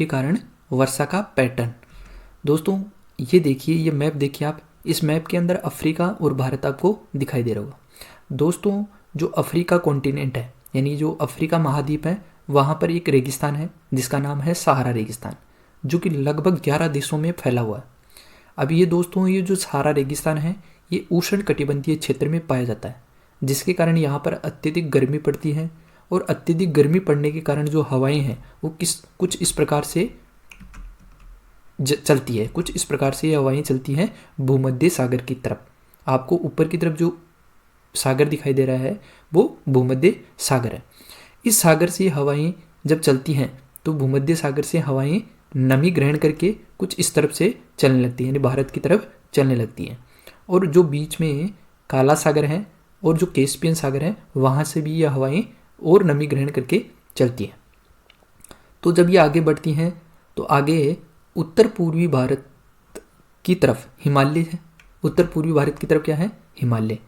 के कारण वर्षा का पैटर्न। दोस्तों ये देखिए, ये मैप देखिए आप, इस मैप के अंदर अफ्रीका और भारत आपको दिखाई दे रहा होगा। दोस्तों जो अफ्रीका कॉन्टिनेंट है, यानी जो अफ्रीका महाद्वीप है, वहाँ पर एक रेगिस्तान है जिसका नाम है सहारा रेगिस्तान, जो कि लगभग 11 देशों में फैला हुआ है। अब ये दोस्तों, ये जो सहारा रेगिस्तान है ये उष्ण कटिबंधीय क्षेत्र में पाया जाता है, जिसके कारण यहाँ पर अत्यधिक गर्मी पड़ती है। और अत्यधिक गर्मी पड़ने के कारण जो हवाएं हैं वो कुछ इस प्रकार से चलती है, कुछ इस प्रकार से ये हवाएं चलती हैं भूमध्य सागर की तरफ। आपको ऊपर की तरफ जो सागर दिखाई दे रहा है वो भूमध्य सागर है। इस सागर से हवाएं जब चलती हैं तो भूमध्य सागर से हवाएं नमी ग्रहण करके कुछ इस तरफ से चलने लगती हैं, यानी भारत की तरफ चलने लगती हैं। और जो बीच में काला सागर है और जो कैस्पियन सागर है, वहाँ से भी यह हवाएं और नमी ग्रहण करके चलती हैं। तो जब ये आगे बढ़ती हैं तो आगे उत्तर पूर्वी भारत की तरफ हिमालय है। उत्तर पूर्वी भारत की तरफ क्या है? हिमालय।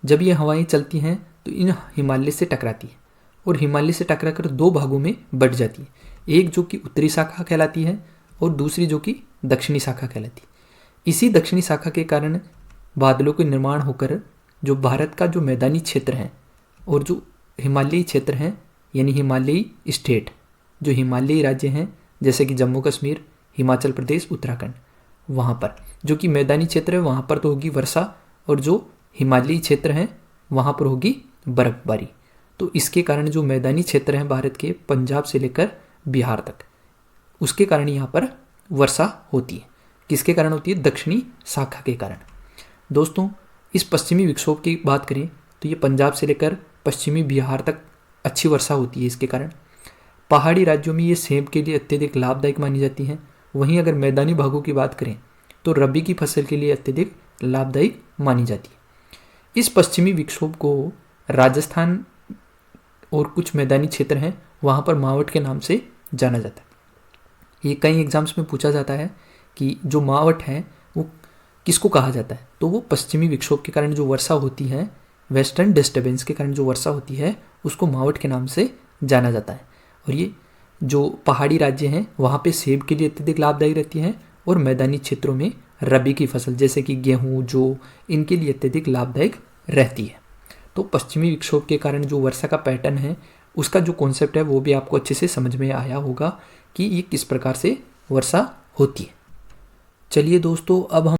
जब ये हवाएं चलती हैं तो इन हिमालय से टकराती है और हिमालय से टकराकर दो भागों में बढ़ जाती है, एक जो कि उत्तरी शाखा कहलाती है और दूसरी जो कि दक्षिणी शाखा कहलाती है। इसी दक्षिणी शाखा के कारण बादलों के निर्माण होकर जो भारत का जो मैदानी क्षेत्र है और जो हिमालयी क्षेत्र हैं, यानी हिमालयी स्टेट, जो हिमालयी राज्य हैं जैसे कि जम्मू कश्मीर, हिमाचल प्रदेश, उत्तराखंड, वहाँ पर जो कि मैदानी क्षेत्र है वहाँ पर तो होगी वर्षा, और जो हिमालयी क्षेत्र हैं वहाँ पर होगी बर्फबारी। तो इसके कारण जो मैदानी क्षेत्र हैं भारत के, पंजाब से लेकर बिहार तक, उसके कारण यहाँ पर वर्षा होती है। किसके कारण होती है? दक्षिणी शाखा के कारण। दोस्तों इस पश्चिमी विक्षोभ की बात करें तो ये पंजाब से लेकर पश्चिमी बिहार तक अच्छी वर्षा होती है। इसके कारण पहाड़ी राज्यों में ये सेब के लिए अत्यधिक लाभदायक मानी जाती हैं। वहीं अगर मैदानी भागों की बात करें तो रबी की फसल के लिए अत्यधिक लाभदायक मानी जाती है। इस पश्चिमी विक्षोभ को राजस्थान और कुछ मैदानी क्षेत्र हैं वहाँ पर मावठ के नाम से जाना जाता है। ये कई एग्जाम्स में पूछा जाता है कि जो मावठ है वो किसको कहा जाता है, तो वो पश्चिमी विक्षोभ के कारण जो वर्षा होती है, वेस्टर्न डिस्टर्बेंस के कारण जो वर्षा होती है, उसको मावठ के नाम से जाना जाता है। और ये जो पहाड़ी राज्य हैं वहाँ पे सेब के लिए अत्यधिक लाभदायक रहती हैं और मैदानी क्षेत्रों में रबी की फसल जैसे कि गेहूँ, जौ, इनके लिए अत्यधिक लाभदायक रहती है। तो पश्चिमी विक्षोभ के कारण जो वर्षा का पैटर्न है उसका जो कॉन्सेप्ट है वो भी आपको अच्छे से समझ में आया होगा कि ये किस प्रकार से वर्षा होती है। चलिए दोस्तों, अब हम